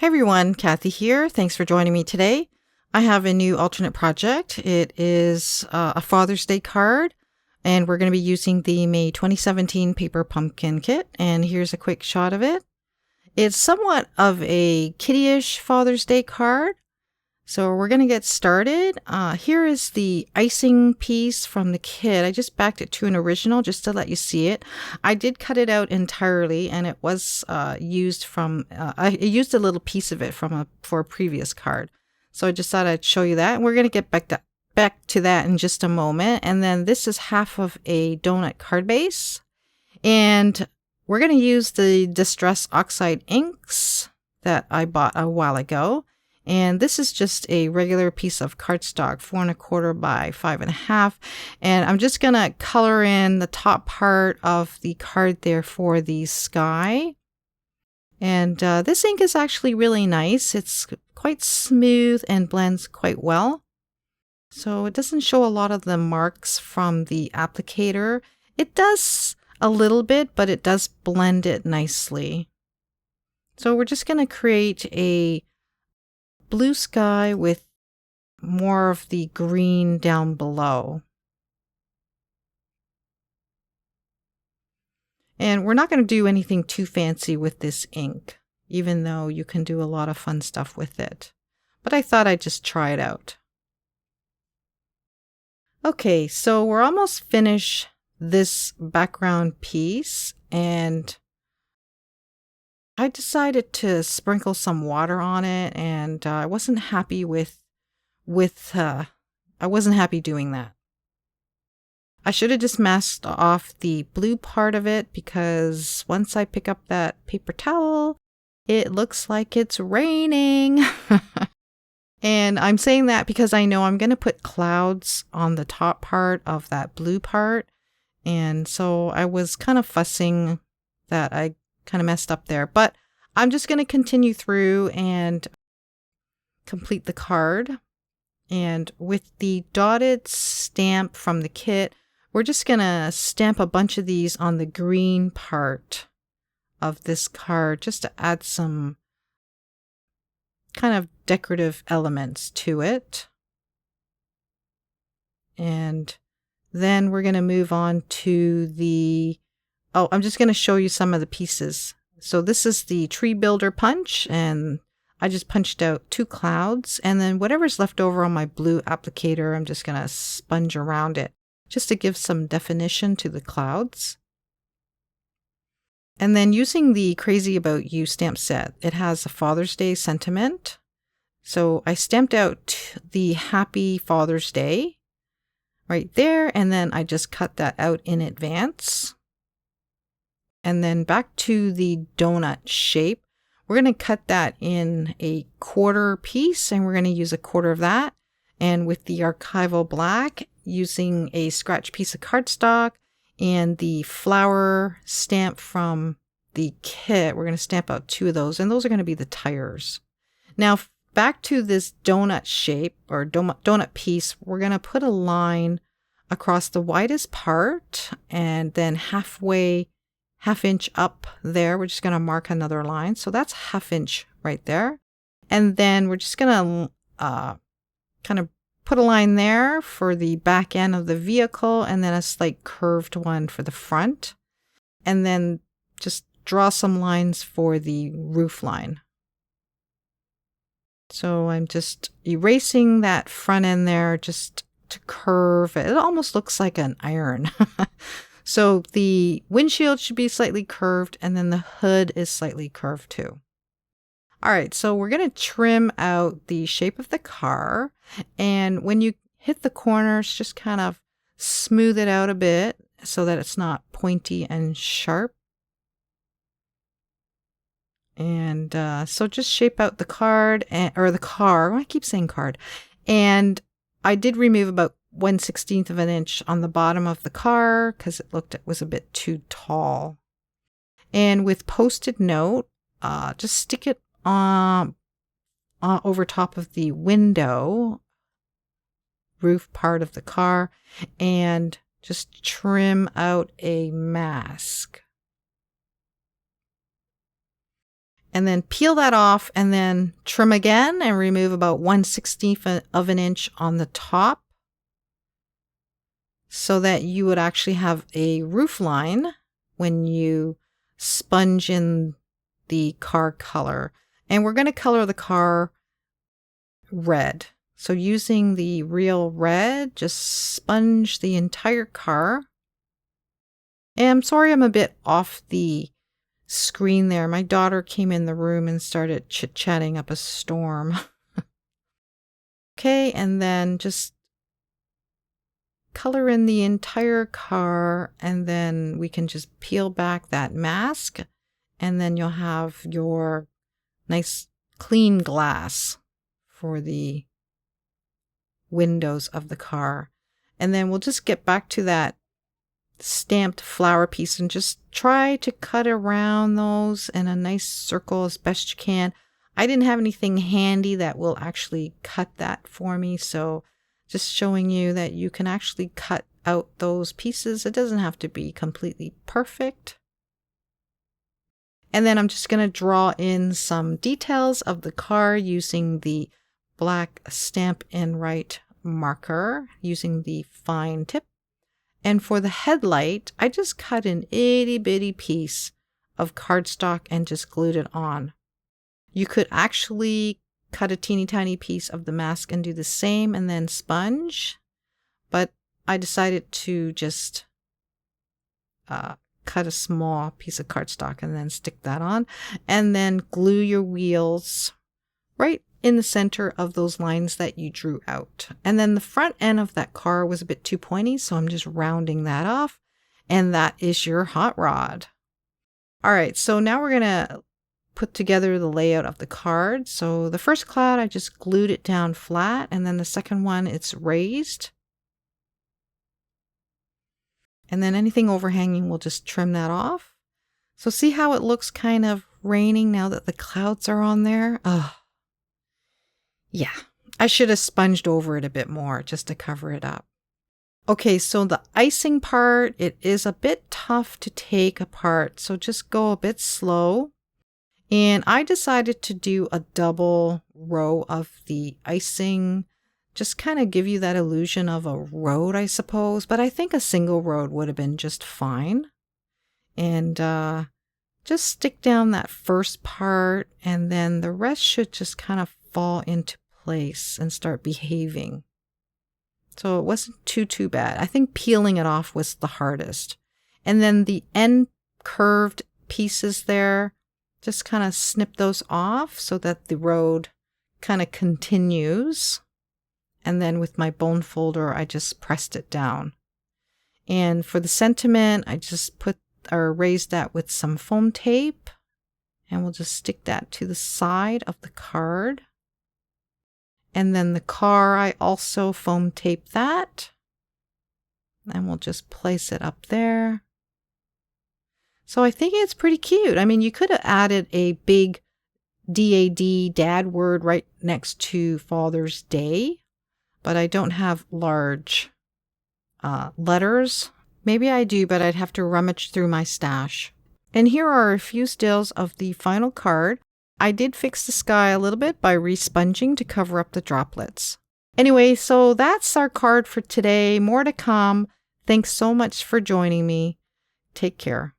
Hey everyone, Kathie here. Thanks for joining me today. I have a new alternate project. It is a Father's Day card, and we're going to be using the May 2017 paper pumpkin kit. And here's a quick shot of it. It's somewhat of a kiddie-ish Father's Day card. So we're going to get started. Here is the icing piece from the kit. I just backed it to an original just to let you see it. I did cut it out entirely, and it was used from, I used a little piece of it for a previous card. So I just thought I'd show you that. And we're going to get back to that in just a moment. And then this is half of a donut card base. And we're going to use the Distress Oxide inks that I bought a while ago. And this is just a regular piece of cardstock, 4 1/4 by 5 1/2. And I'm just going to color in the top part of the card there for the sky. And this ink is actually really nice. It's quite smooth and blends quite well. So it doesn't show a lot of the marks from the applicator. It does a little bit, but it does blend it nicely. So we're just going to create a blue sky with more of the green down below. And we're not going to do anything too fancy with this ink, even though you can do a lot of fun stuff with it. But I thought I'd just try it out. Okay, so we're almost finished this background piece, and I decided to sprinkle some water on it, and I wasn't happy I wasn't happy doing that. I should have just masked off the blue part of it, because once I pick up that paper towel, it looks like it's raining. And I'm saying that because I know I'm going to put clouds on the top part of that blue part. And so I was kind of fussing that I kind of messed up there, but I'm just going to continue through and complete the card. And with the dotted stamp from the kit, we're just going to stamp a bunch of these on the green part of this card just to add some kind of decorative elements to it. And then we're going to move on to I'm just going to show you some of the pieces. So this is the tree builder punch, and I just punched out 2 clouds, and then whatever's left over on my blue applicator, I'm just going to sponge around it just to give some definition to the clouds. And then using the Crazy About You stamp set, it has a Father's Day sentiment. So I stamped out the Happy Father's Day right there, and then I just cut that out in advance. And then back to the donut shape. We're going to cut that in a 1/4 piece, and we're going to use a 1/4 of that. And with the archival black, using a scratch piece of cardstock and the flower stamp from the kit, we're going to stamp out 2 of those, and those are going to be the tires. Now, back to this donut shape or donut piece, we're going to put a line across the widest part, and then half inch up there, we're just going to mark another line. So that's 1/2 inch right there. And then we're just going to kind of put a line there for the back end of the vehicle, and then a slight curved one for the front. And then just draw some lines for the roof line. So I'm just erasing that front end there just to curve. It almost looks like an iron. So the windshield should be slightly curved, and then the hood is slightly curved too. All right, so we're going to trim out the shape of the car. And when you hit the corners, just kind of smooth it out a bit so that it's not pointy and sharp. And so just shape out the card, or the car. I keep saying card. And I did remove about 1/16 of an inch on the bottom of the car because it was a bit too tall. And with Post-it note, just stick it over top of the window roof part of the car, and just trim out a mask. And then peel that off and then trim again and remove about 1/16 of an inch on the top so that you would actually have a roof line when you sponge in the car color. And we're going to color the car red. So using the real red, just sponge the entire car. And I'm sorry I'm a bit off the screen there. My daughter came in the room and started chit-chatting up a storm. Okay, and then just color in the entire car, and then we can just peel back that mask, and then you'll have your nice clean glass for the windows of the car. And then we'll just get back to that stamped flower piece and just try to cut around those in a nice circle as best you can. I didn't have anything handy that will actually cut that for me, so just showing you that you can actually cut out those pieces. It doesn't have to be completely perfect. And then I'm just going to draw in some details of the car using the black Stampin' Write marker using the fine tip. And for the headlight, I just cut an itty bitty piece of cardstock and just glued it on. You could actually cut a teeny tiny piece of the mask and do the same and then sponge, but I decided to just cut a small piece of cardstock and then stick that on, and then glue your wheels right in the center of those lines that you drew out. And then the front end of that car was a bit too pointy, so I'm just rounding that off, and that is your hot rod. All right, so now we're gonna put together the layout of the card. So the first cloud, I just glued it down flat, and then the second one, it's raised. And then anything overhanging, we'll just trim that off. So see how it looks kind of raining now that the clouds are on there? Oh, yeah. I should have sponged over it a bit more just to cover it up. Okay, so the icing part, it is a bit tough to take apart, so just go a bit slow. And I decided to do a double row of the icing, just kind of give you that illusion of a road, I suppose. But I think a single road would have been just fine. And just stick down that first part, and then the rest should just kind of fall into place and start behaving. So it wasn't too bad. I think peeling it off was the hardest. And then the end curved pieces there, just kind of snip those off so that the road kind of continues. And then with my bone folder, I just pressed it down. And for the sentiment, I just raised that with some foam tape. And we'll just stick that to the side of the card. And then the car, I also foam tape that. And we'll just place it up there. So I think it's pretty cute. I mean, you could have added a big DAD, dad word, right next to Father's Day. But I don't have large letters. Maybe I do, but I'd have to rummage through my stash. And here are a few stills of the final card. I did fix the sky a little bit by responging to cover up the droplets. Anyway, so that's our card for today. More to come. Thanks so much for joining me. Take care.